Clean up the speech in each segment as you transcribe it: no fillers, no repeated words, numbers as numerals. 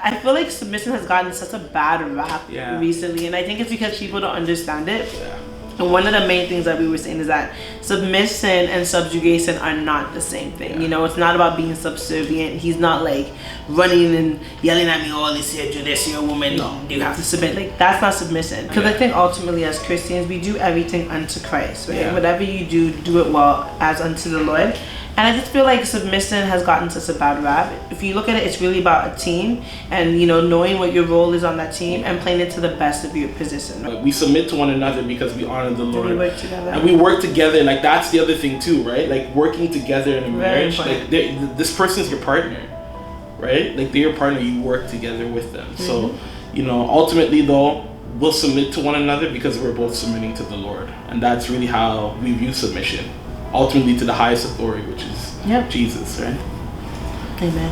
I feel like submission has gotten such a bad rap recently, and I think it's because people don't understand it. And one of the main things that we were saying is that submission and subjugation are not the same thing. You know, it's not about being subservient. He's not like running and yelling at me, oh, this here, do this, you're a woman, you have to submit. Like, that's not submission. Because I think ultimately as Christians, we do everything unto Christ, right? Whatever you do, do it well as unto the Lord. And I just feel like submission has gotten such a bad rap. If you look at it, it's really about a team and, you know, knowing what your role is on that team and playing it to the best of your position. We submit to one another because we honor the Lord. We work together. And we work together, and like that's the other thing too, right? Like working together in a marriage. Like this person's your partner, right? Like they're your partner, you work together with them. So, you know, ultimately though, we'll submit to one another because we're both submitting to the Lord. And that's really how we view submission. Ultimately to the highest authority, which is Jesus, right? Amen.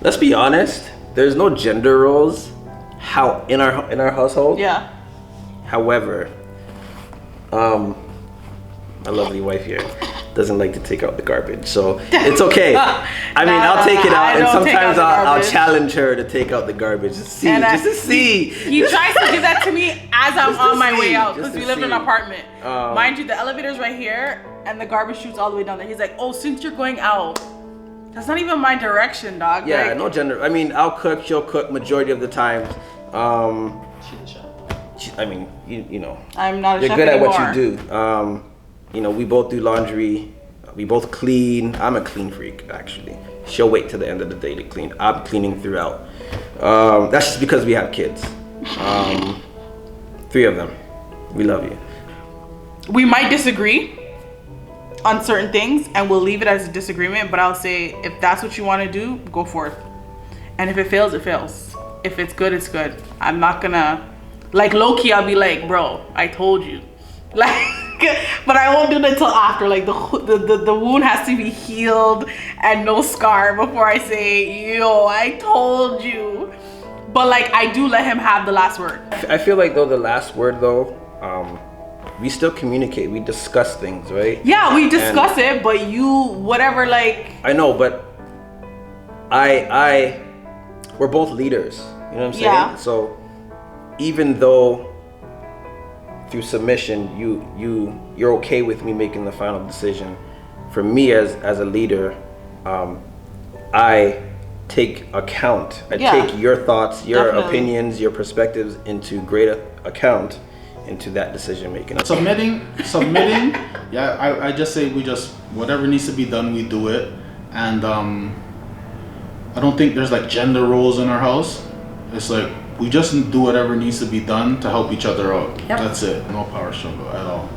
Let's be honest. There's no gender roles in our household. Yeah. However, my lovely wife here doesn't like to take out the garbage, so it's okay. I mean, I'll take it out, and sometimes I'll challenge her to take out the garbage just to see. He tries to give that to me as I'm on my way out because we live in an apartment. Mind you, the elevator's right here, and the garbage chutes all the way down there. He's like, "Oh, since you're going out, that's not even my direction, dog." Yeah, like, no gender. I mean, I'll cook, she'll cook majority of the times. I mean, you know, I'm not a you're chef good anymore. at what you do. You know, we both do laundry. We both clean. I'm a clean freak, actually. She'll wait till the end of the day to clean. I'm cleaning throughout. That's just because we have kids. 3 of them. We love you. We might disagree on certain things, and we'll leave it as a disagreement, but I'll say, if that's what you want to do, go for it. And if it fails, it fails. If it's good, it's good. I'm not gonna, like, low-key, I'll be like, bro, I told you. Like, but I won't do that until after, like the wound has to be healed and no scar before I say, yo, I told you. But like, I do let him have the last word. I feel like though the last word though, we still communicate, we discuss things, right? Yeah, we discuss it, but you, whatever, like. I know, but we're both leaders, you know what I'm saying? Yeah. So even though through submission, you're okay with me making the final decision. For me as a leader, I take account. I take your thoughts, your opinions, your perspectives into great account into that decision making. Submitting. Yeah, I just say whatever needs to be done, we do it. And I don't think there's like gender roles in our house. It's like, we just do whatever needs to be done to help each other out. Yep. That's it. No power struggle at all.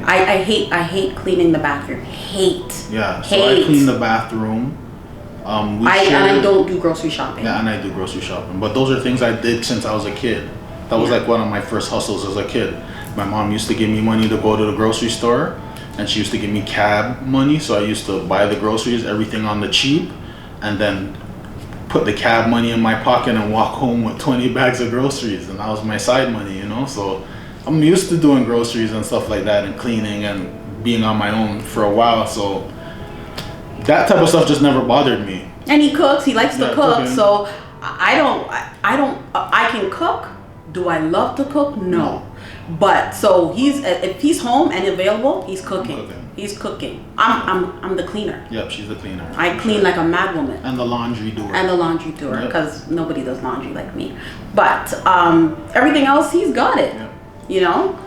I hate cleaning the bathroom. Hate. Yeah. So I clean the bathroom. And I don't do grocery shopping. Yeah, and I do grocery shopping. But those are things I did since I was a kid. That was like one of my first hustles as a kid. My mom used to give me money to go to the grocery store, and she used to give me cab money. So I used to buy the groceries, everything on the cheap, and then put the cab money in my pocket and walk home with 20 bags of groceries, and that was my side money, you know. So I'm used to doing groceries and stuff like that and cleaning and being on my own for a while, so that type of stuff just never bothered me. And he cooks, he likes to cook, cooking. So I can cook. Do I love to cook? No. But so if he's home and available, he's cooking. He's cooking. I'm the cleaner. Yep, she's the cleaner. I clean like a mad woman. And the laundry doer. Because nobody does laundry like me. But everything else, he's got it. Yep. You know.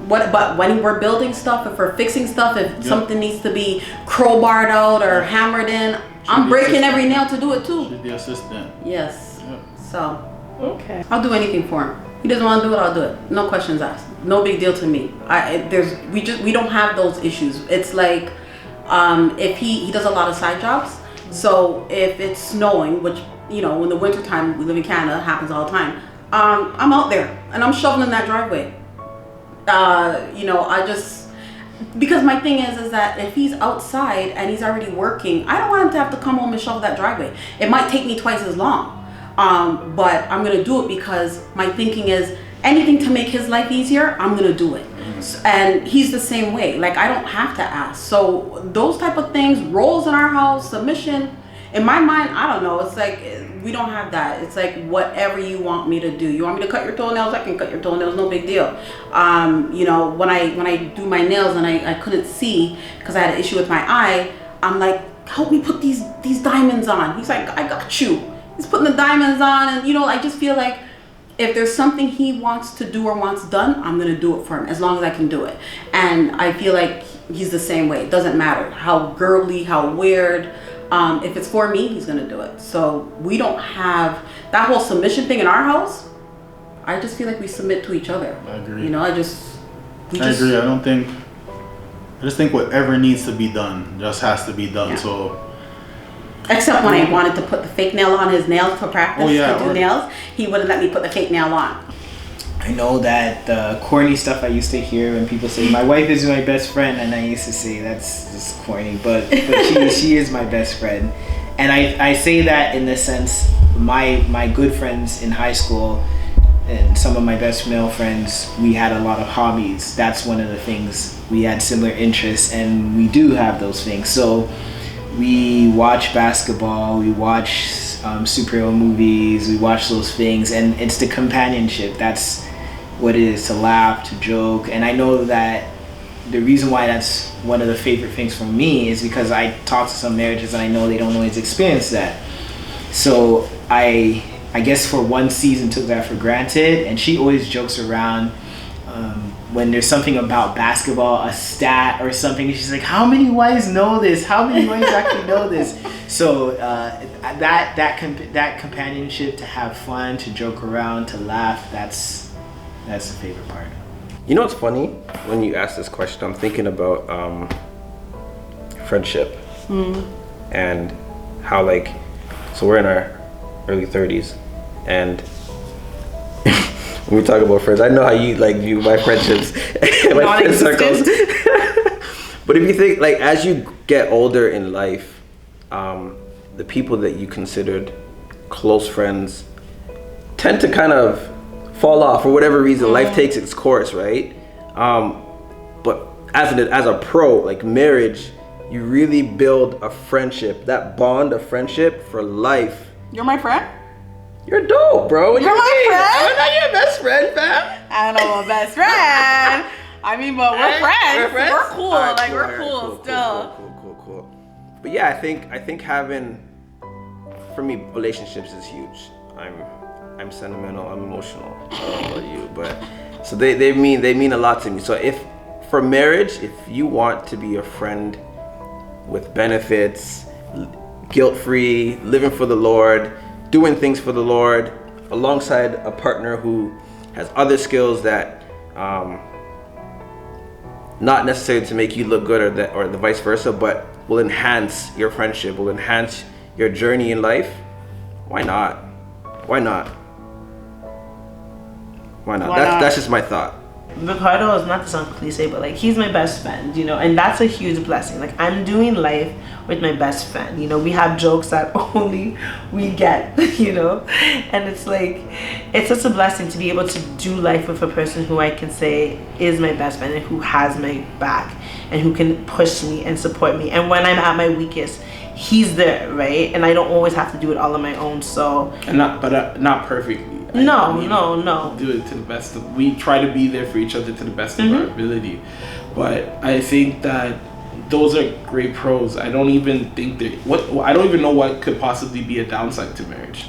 But when we're building stuff, if we're fixing stuff, if something needs to be crowbarred out or hammered in, I'm breaking every nail to do it too. She's the assistant. Yes. Yep. So. Okay. I'll do anything for him. He doesn't want to do it, I'll do it. No questions asked. No big deal to me. We don't have those issues. It's like if he does a lot of side jobs. So if it's snowing, which, you know, in the winter time, we live in Canada, happens all the time. I'm out there and I'm shoveling that driveway. You know, because my thing is that if he's outside and he's already working, I don't want him to have to come home and shovel that driveway. It might take me twice as long. But I'm gonna do it because my thinking is anything to make his life easier, I'm gonna do it. And he's the same way. Like, I don't have to ask. So those type of things, roles in our house, submission, in my mind, I don't know. It's like, we don't have that. It's like, whatever you want me to do. You want me to cut your toenails? I can cut your toenails. No big deal. You know, when I do my nails and I couldn't see because I had an issue with my eye, I'm like, help me put these diamonds on. He's like, I got you. He's putting the diamonds on. And, you know, I just feel like if there's something he wants to do or wants done, I'm going to do it for him as long as I can do it. And I feel like he's the same way. It doesn't matter how girly, how weird. If it's for me, he's going to do it. So we don't have that whole submission thing in our house. I just feel like we submit to each other. I agree. You know, I agree. I just think whatever needs to be done just has to be done. Yeah. So. Except when I wanted to put the fake nail on his nails for practice to do nails, he wouldn't let me put the fake nail on. I know that the corny stuff I used to hear when people say, my wife is my best friend, and I used to say, that's just corny, but she is my best friend. And I say that in the sense, my good friends in high school and some of my best male friends, we had a lot of hobbies. That's one of the things. We had similar interests, and we do have those things. So we watch basketball, we watch superhero movies, we watch those things, and it's the companionship. That's what it is, to laugh, to joke. And I know that the reason why that's one of the favorite things for me is because I talk to some marriages and I know they don't always experience that. So I guess for one season took that for granted, and she always jokes around when there's something about basketball, a stat or something, she's like, how many wives know this? How many wives actually know this? So that companionship, to have fun, to joke around, to laugh, that's the favorite part. You know what's funny? When you ask this question, I'm thinking about friendship. And how, like, so we're in our early 30s, and when we talk about friends, I know how you like view my friendships and my friend circles. But if you think, like, as you get older in life, the people that you considered close friends tend to kind of fall off for whatever reason. Life takes its course, right? But as a pro, like marriage, you really build a friendship, that bond of friendship for life. You're my friend? You're dope, bro. You're my friend? I'm not your best friend, fam. I don't know my best friend. I mean, but we're friends. We're friends? We're cool. Right, like, cool, we're cool still. Cool. But yeah, I think having, for me, relationships is huge. I'm sentimental, I'm emotional. I don't know about you, but so they mean a lot to me. So if for marriage, if you want to be a friend with benefits, guilt-free, living for the Lord, doing things for the Lord, alongside a partner who has other skills that not necessarily to make you look good or the vice versa, but will enhance your friendship, will enhance your journey in life, why not? That's just my thought. Ricardo is, not to sound cliche, but like, he's my best friend, you know, and that's a huge blessing. Like, I'm doing life with my best friend, you know. We have jokes that only we get, you know, and it's like, it's such a blessing to be able to do life with a person who I can say is my best friend and who has my back and who can push me and support me. And when I'm at my weakest, he's there, right? And I don't always have to do it all on my own. So, and not perfectly. No. Do it to the best of, we try to be there for each other to the best of our ability. But I think that those are great pros. I don't even think that I don't even know what could possibly be a downside to marriage.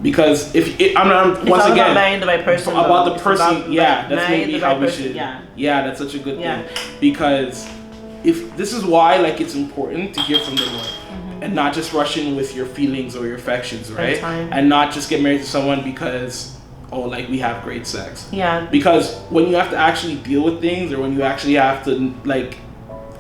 Because I'm once again about marrying the right person. About the person, that's maybe how we should. Yeah, that's such a good thing. Because if this is why, like, it's important to hear from the Lord. And not just rush in with your feelings or your affections, right? And not just get married to someone because, like, we have great sex. Yeah. Because when you have to actually deal with things, or when you actually have to, like,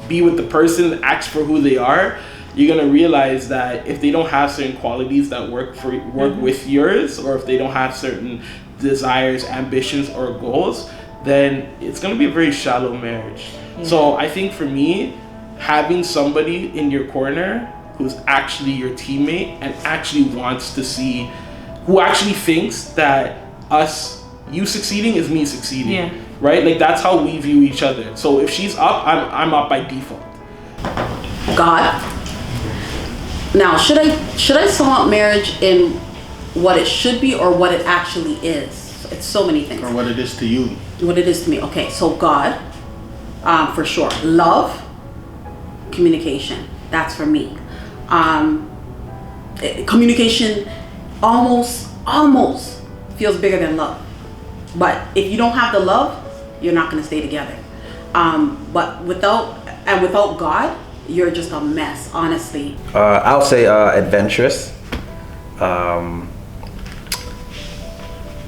be with the person, act for who they are, you're gonna realize that if they don't have certain qualities that work with yours, or if they don't have certain desires, ambitions, or goals, then it's gonna be a very shallow marriage. Yeah. So I think for me, having somebody in your corner who's actually your teammate and actually wants to see, who actually thinks that you succeeding is me succeeding. Yeah. right? Like that's how we view each other. So if she's up, I'm up by default. God. Now, should I sum up marriage in what it should be or what it actually is? It's so many things. Or what it is to you. What it is to me. Okay, so God, for sure. Love, communication. That's for me. Communication almost feels bigger than love. But if you don't have the love, you're not going to stay together. But without God, you're just a mess, honestly. I'll say adventurous,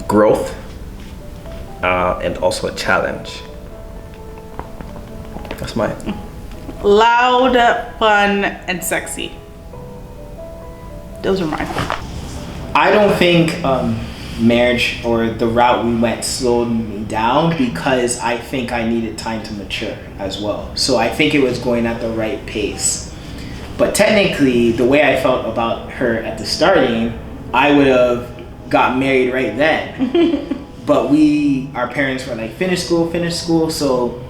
growth, and also a challenge. That's mine. Loud, fun, and sexy. Those are mine. I don't think marriage or the route we went slowed me down, because I think I needed time to mature as well. So I think it was going at the right pace. But technically, the way I felt about her at the starting, I would have got married right then. But our parents were like, finish school. So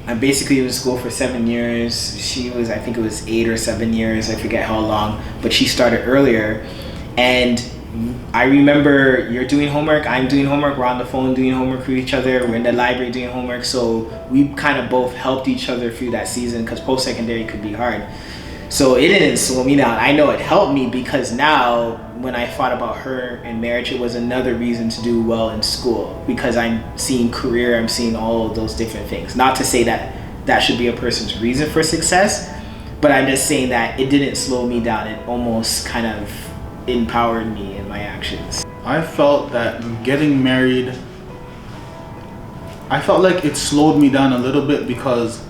I basically was in school for 7 years. She was, I think it was 8 or 7 years. I forget how long, but she started earlier. And I remember you're doing homework, I'm doing homework, we're on the phone doing homework with each other, we're in the library doing homework. So we kind of both helped each other through that season, because post-secondary could be hard. So it didn't slow me down. I know it helped me, because now when I thought about her in marriage, it was another reason to do well in school, because I'm seeing career, I'm seeing all of those different things. Not to say that that should be a person's reason for success, but I'm just saying that it didn't slow me down. It almost kind of empowered me in my actions. I felt that getting married, I felt like it slowed me down a little bit because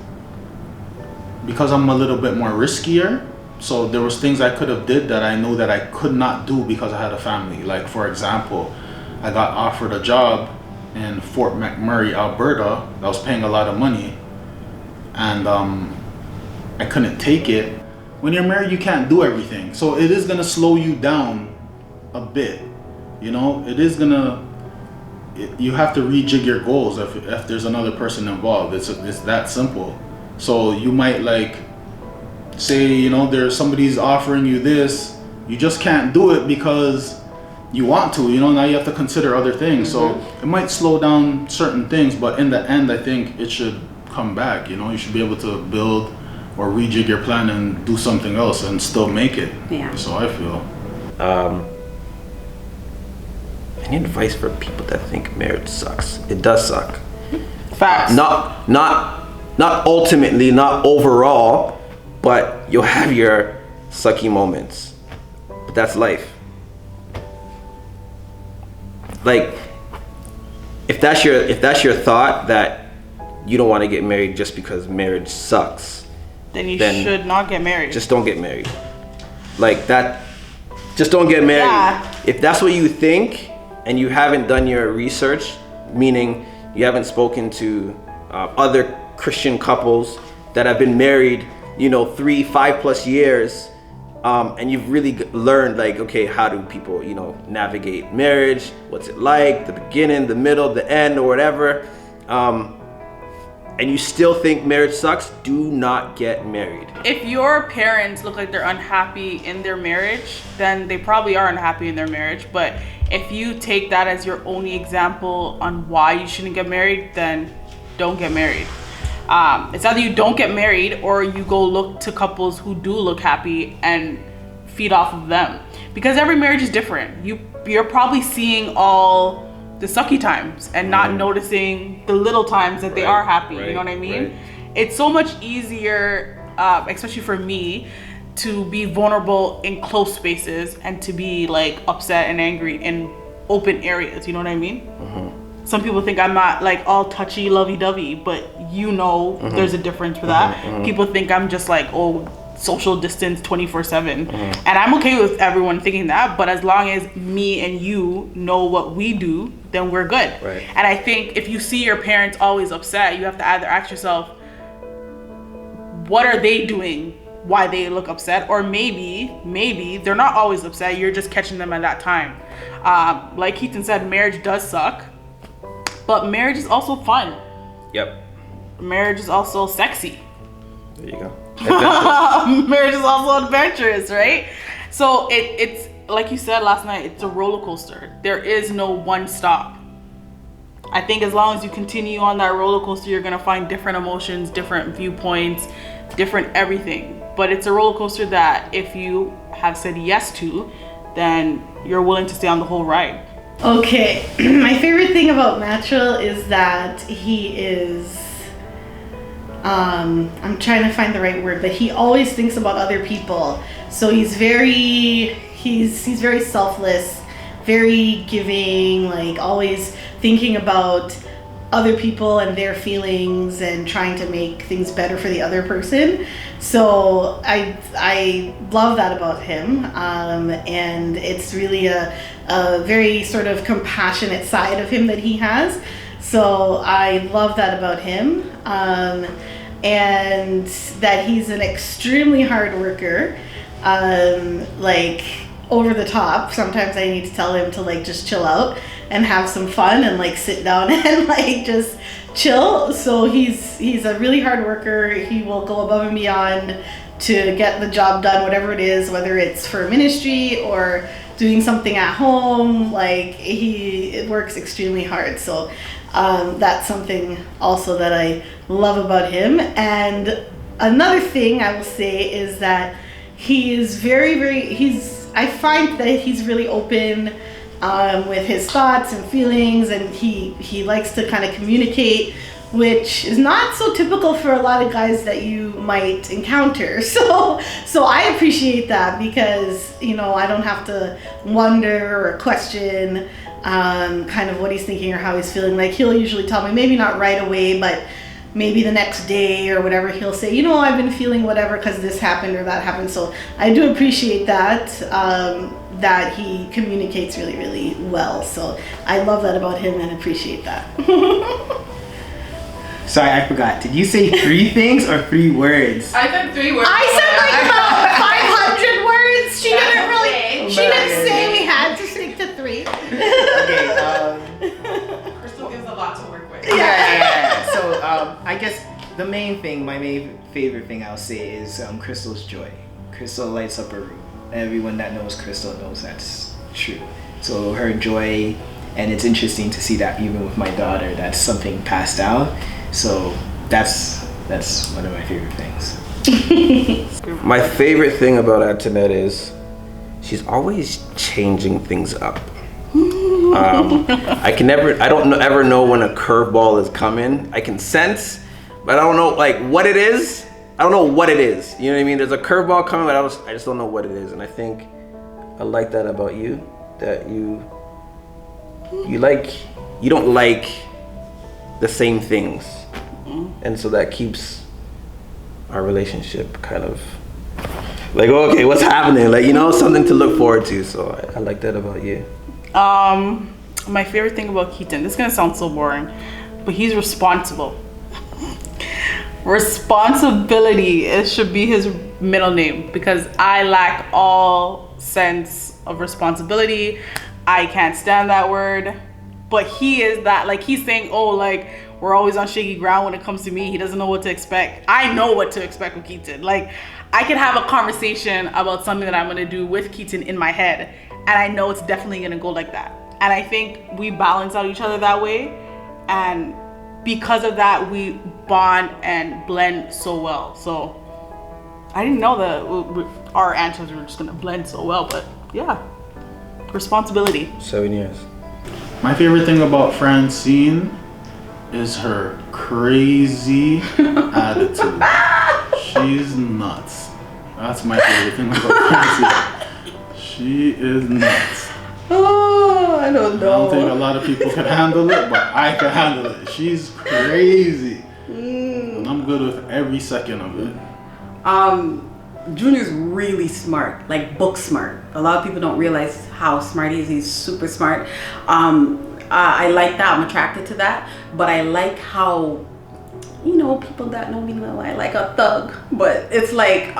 I'm a little bit more riskier. So there was things I could have did that I know that I could not do because I had a family. Like, for example, I got offered a job in Fort McMurray, Alberta, that was paying a lot of money, and I couldn't take it. When you're married, you can't do everything. So it is gonna slow you down a bit. You know, you have to rejig your goals if there's another person involved. It's that simple. So you might like say, you know, there's somebody's offering you this, you just can't do it because you want to, you know, now you have to consider other things. So it might slow down certain things, but in the end, I think it should come back. You know, you should be able to build or rejig your plan and do something else and still make it. Yeah. So I feel. Any advice for people that think marriage sucks? It does suck. Facts. Not ultimately, not overall, but you'll have your sucky moments. But that's life. Like, if that's your thought that you don't want to get married just because marriage sucks, then you should not get married. Just don't get married. Like that. Just don't get married. Yeah. If that's what you think and you haven't done your research, meaning you haven't spoken to other Christian couples that have been married, 3, 5+ years, and you've really learned, like, okay, how do people, navigate marriage? What's it like? The beginning, the middle, the end, or whatever. And you still think marriage sucks, do not get married. If your parents look like they're unhappy in their marriage, then they probably are unhappy in their marriage. But if you take that as your only example on why you shouldn't get married, then don't get married. It's either you don't get married or you go look to couples who do look happy and feed off of them. Because every marriage is different. You're probably seeing all the sucky times and not noticing the little times that they are happy. You know what I mean? Right. It's so much easier, especially for me, to be vulnerable in close spaces and to be like upset and angry in open areas. You know what I mean? Some people think I'm not like all touchy, lovey-dovey, but there's a difference for that. People think I'm just like, social distance 24/7, and I'm okay with everyone thinking that, but as long as me and you know what we do, then we're good. Right. And I think if you see your parents always upset, you have to either ask yourself, what are they doing why they look upset? Or maybe they're not always upset, you're just catching them at that time. Like Keaton said, marriage does suck, but marriage is also fun. Yep. Marriage is also sexy. There you go. Marriage is also adventurous, right? So it's like you said last night, it's a roller coaster. There is no one stop. I think as long as you continue on that roller coaster, you're gonna find different emotions, different viewpoints, different everything. But it's a roller coaster that if you have said yes to, then you're willing to stay on the whole ride. Okay, my favorite thing about Mattrill is that he is, I'm trying to find the right word, but he always thinks about other people. So he's very selfless, very giving, like always thinking about other people and their feelings and trying to make things better for the other person. So I love that about him, and it's really a very sort of compassionate side of him that he has. So I love that about him, and that he's an extremely hard worker, like over the top. Sometimes I need to tell him to like just chill out and have some fun and like sit down and like just chill. So he's a really hard worker. He will go above and beyond to get the job done, whatever it is, whether it's for ministry or doing something at home. Like he works extremely hard. So that's something also that I love about him. And another thing I will say is that he is I find that he's really open with his thoughts and feelings, and he likes to kind of communicate, which is not so typical for a lot of guys that you might encounter. So I appreciate that, because I don't have to wonder or question kind of what he's thinking or how he's feeling. Like he'll usually tell me, maybe not right away, but maybe the next day or whatever, he'll say, I've been feeling whatever because this happened or that happened. So I do appreciate that, that he communicates really, really well. So I love that about him and appreciate that. Sorry, I forgot. Did you say 3 things or 3 words? I said 3 words. I said like about 500 words. She didn't say we had to stick to 3. Okay, Crystal gives a lot to work with. yeah. So I guess the main thing, my main favorite thing I'll say is Crystal's joy. Crystal lights up her room. Everyone that knows Crystal knows that's true. So her joy, and it's interesting to see that even with my daughter, that's something passed down. So that's one of my favorite things. My favorite thing about Antoinette is she's always changing things up. I don't ever know when a curveball is coming. I can sense, but I don't know like what it is. I don't know what it is. You know what I mean? There's a curveball coming, but I just don't know what it is. And I think I like that about you, that you don't like the same things. And so that keeps our relationship kind of like, okay, what's happening? Like, something to look forward to. So I like that about you. My favorite thing about Keaton, this is gonna sound so boring, but he's responsible. Responsibility, it should be his middle name, because I lack all sense of responsibility. I can't stand that word, but he is that. Like he's saying, we're always on shaky ground when it comes to me. He doesn't know what to expect. I know what to expect with Keaton. Like I can have a conversation about something that I'm gonna do with Keaton in my head, and I know it's definitely gonna go like that. And I think we balance out each other that way, and because of that, we bond and blend so well. So I didn't know that our answers were just gonna blend so well, but yeah, responsibility. 7 years. My favorite thing about Francine is her crazy attitude. She's nuts. That's my favorite thing about Francine. She is nuts. Oh, I don't know. I don't think a lot of people can handle it, but I can handle it. She's crazy. And I'm good with every second of it. Junior's really smart, like book smart. A lot of people don't realize how smart he is. He's super smart. I like that. I'm attracted to that. But I like how, people that know me know I like a thug. But it's like,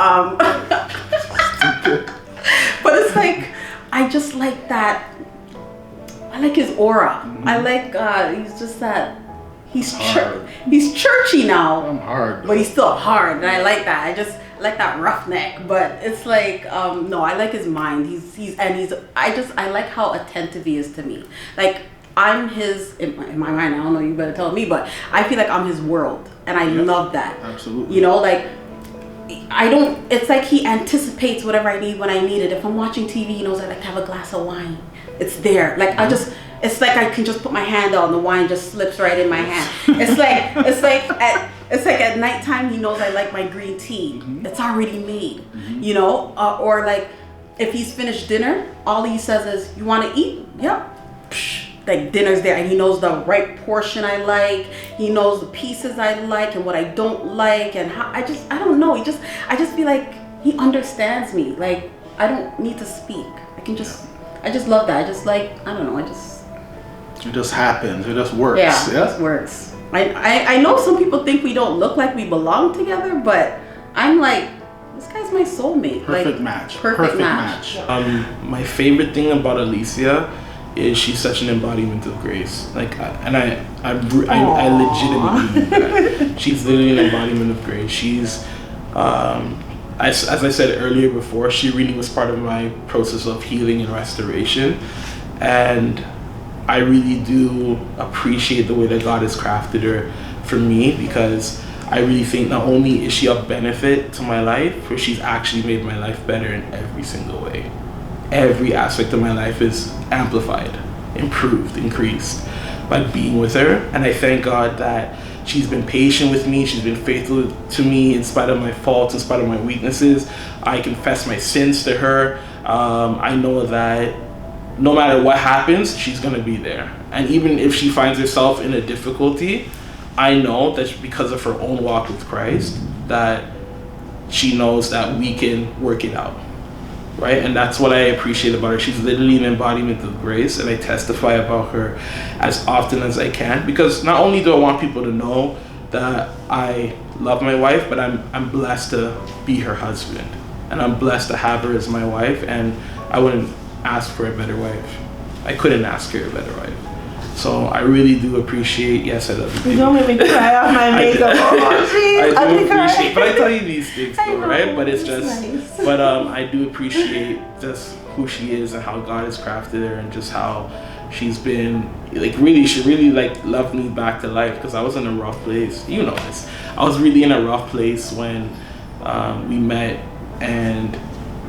but it's like, I just like that. I like his aura. I like he's just that. He's churchy now. I'm hard. But he's still hard, and I like that. I just like that roughneck. But it's like no, I like his mind. I like how attentive he is to me. Like I'm his in my mind. I don't know. You better tell me. But I feel like I'm his world, and I love that. Absolutely. You know, like it's like he anticipates whatever I need when I need it. If I'm watching TV, he knows I like to have a glass of wine. It's there. Like it's like I can just put my hand out and the wine just slips right in my hand. It's like at nighttime he knows I like my green tea. It's already made. You know, or like if he's finished dinner, all he says is, "You want to eat?" Yep. Like dinner's there, and he knows the right portion I like. He knows the pieces I like and what I don't like, and how I don't know. I just feel like he understands me. Like I don't need to speak. I just love that. I just like, I don't know. It just happens. It just works. Yeah, it just works. I know some people think we don't look like we belong together, but I'm like, this guy's my soulmate. Perfect like, match. Perfect match. My favorite thing about Alicia is she's such an embodiment of grace. Like, I legitimately mean that. She's literally an embodiment of grace. She's, as I said earlier before, she really was part of my process of healing and restoration. And I really do appreciate the way that God has crafted her for me, because I really think not only is she of benefit to my life, but she's actually made my life better in every single way. Every aspect of my life is amplified, improved, increased by being with her. And I thank God that she's been patient with me. She's been faithful to me in spite of my faults, in spite of my weaknesses. I confess my sins to her. I know that no matter what happens, she's gonna be there. And even if she finds herself in a difficulty, I know that because of her own walk with Christ, that she knows that we can work it out, right? And that's what I appreciate about her. She's literally an embodiment of grace, and I testify about her as often as I can, because not only do I want people to know that I love my wife, but I'm blessed to be her husband, and I'm blessed to have her as my wife, and I wouldn't ask for a better wife. I couldn't ask her a better wife. So I really do appreciate, yes, I love you. You don't make me cry off my makeup. I do appreciate, but I tell you these things though, right? But it's just, nice. but I do appreciate just who she is and how God has crafted her, and just how she's been, like, really, she really like loved me back to life, because I was in a rough place. You know this. I was really in a rough place when we met, and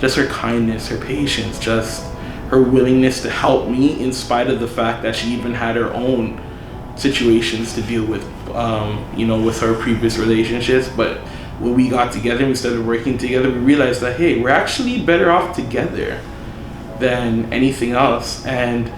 just her kindness, her patience, just her willingness to help me in spite of the fact that she even had her own situations to deal with, with her previous relationships. But when we got together and we started working together, we realized that, hey, we're actually better off together than anything else. And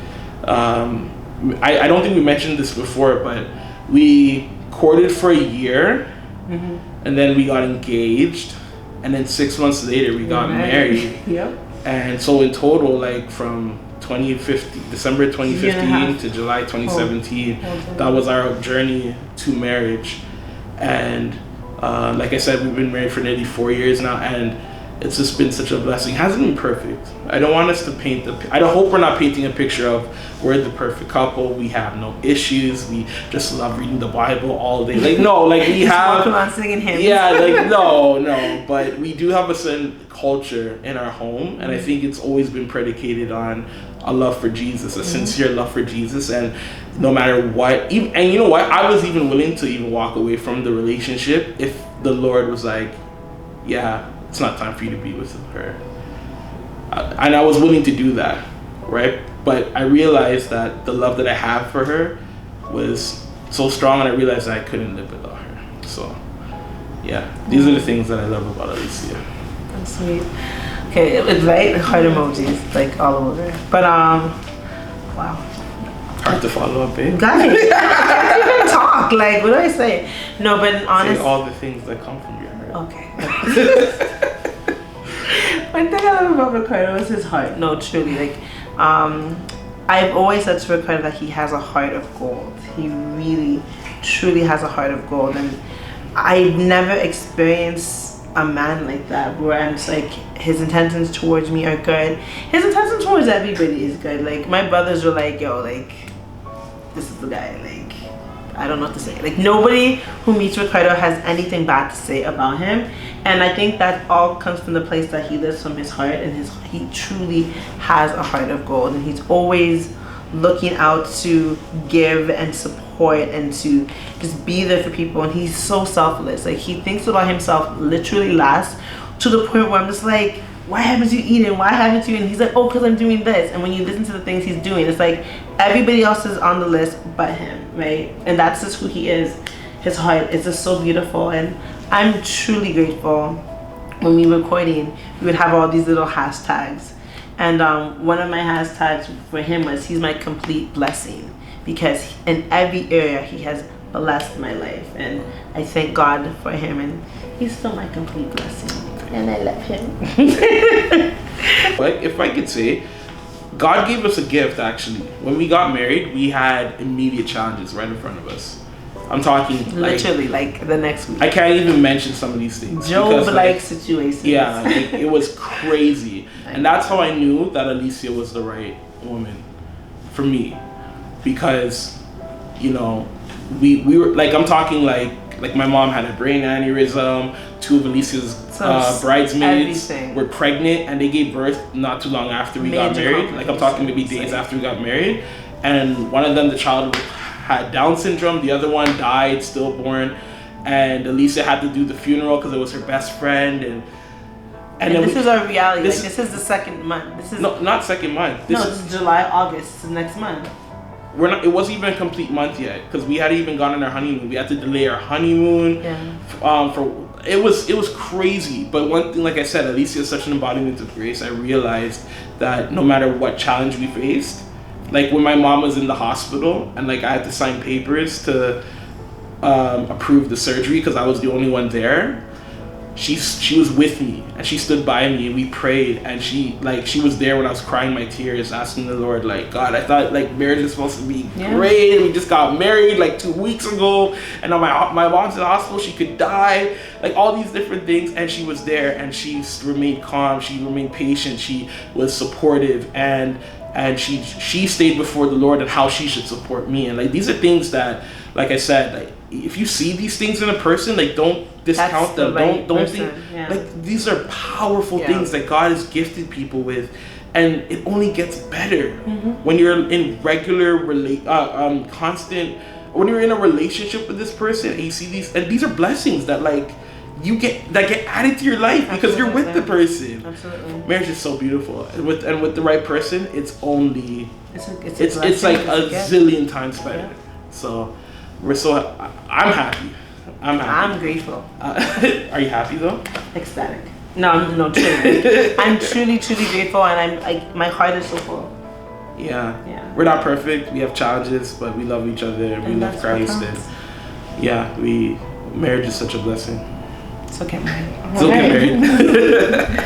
I don't think we mentioned this before, but we courted for a year, and then we got engaged, and then 6 months later we got married. Yep. And so in total, like from December 2015 to July 2017, that was our journey to marriage. And like I said, we've been married for nearly 4 years now, and it's just been such a blessing. It hasn't been perfect. I don't want us to paint I don't hope we're not painting a picture of we're the perfect couple. We have no issues. We just love reading the Bible all day. Like, no, like we have. On singing hymns. Yeah, like no. But we do have a certain culture in our home, and I think it's always been predicated on a love for Jesus, a sincere love for Jesus. And no matter what, and you know what, I was even willing to even walk away from the relationship if the Lord was like, yeah, it's not time for you to be with her. And I was willing to do that, right? But I realized that the love that I have for her was so strong, and I realized that I couldn't live without her. So, yeah, these are the things that I love about Alicia. That's sweet. Okay, it's right, heart emojis, like all over. But wow. Hard to follow up, babe. Guys, I can't even talk. Like, what do I say? No, but honestly, say all the things that come from your heart. Okay. One thing I love about Ricardo is his heart. No, truly, like, I've always said to Ricardo that he has a heart of gold. He really, truly has a heart of gold, and I've never experienced a man like that, where I'm just like, his intentions towards me are good. His intentions towards everybody is good. Like, my brothers were like, yo, like, this is the guy. Like, I don't know what to say. Like, nobody who meets Ricardo has anything bad to say about him. And I think that all comes from the place that he lives from his heart, and he truly has a heart of gold, and he's always looking out to give and support and to just be there for people. And he's so selfless. Like, he thinks about himself literally last, to the point where I'm just like, why haven't you eaten? Why haven't you? And he's like, oh, because I'm doing this. And when you listen to the things he's doing, it's like everybody else is on the list but him, right? And that's just who he is. His heart is just so beautiful. And I'm truly grateful. When we were recording, we would have all these little hashtags. And one of my hashtags for him was, he's my complete blessing. Because in every area, he has blessed my life. And I thank God for him. And he's still my complete blessing. And I love him. Like, if I could say, God gave us a gift, actually. When we got married, we had immediate challenges right in front of us. I'm talking literally like the next week. I can't even mention some of these things. Job-like situations. Yeah, like, it was crazy. And that's how I knew that Alicia was the right woman for me. Because, you know, we were, like, I'm talking like my mom had a brain aneurysm. 2 of Alicia's bridesmaids were pregnant, and they gave birth not too long after we got married. Like, I'm talking maybe days after we got married. And one of them, the child had Down syndrome. The other one died stillborn, and Alicia had to do the funeral because it was her best friend. And then this is our reality. This is the second month. This is not second month. This is July, August. This is next month. We're not. It wasn't even a complete month yet, because we hadn't even gone on our honeymoon. We had to delay our honeymoon. Yeah. It was crazy. But one thing, like I said, Alicia is such an embodiment of grace. I realized that no matter what challenge we faced, like when my mom was in the hospital and like I had to sign papers to approve the surgery because I was the only one there, she was with me and she stood by me and we prayed, and she was there when I was crying my tears, asking the Lord, like, God, I thought like marriage is supposed to be great, and we just got married like 2 weeks ago, and now my mom's in the hospital, she could die, like all these different things, and she was there, and she remained calm, she remained patient, she was supportive, and she stayed before the Lord and how she should support me. And like, these are things that, like I said, like, if you see these things in a person, like, don't discount them. Don't think like, these are powerful things that God has gifted people with, and it only gets better when you're in regular constant, when you're in a relationship with this person and you see these are blessings that like get added to your life because you're with the person. Absolutely. Marriage is so beautiful, and with the right person, it's like a zillion times better. So I'm happy. I'm grateful. Are you happy though? Ecstatic. No, truly. I'm truly grateful, and I'm like, my heart is so full. Yeah. We're not perfect. We have challenges, but we love each other. And we love Christ, and marriage is such a blessing. So get married. So get married.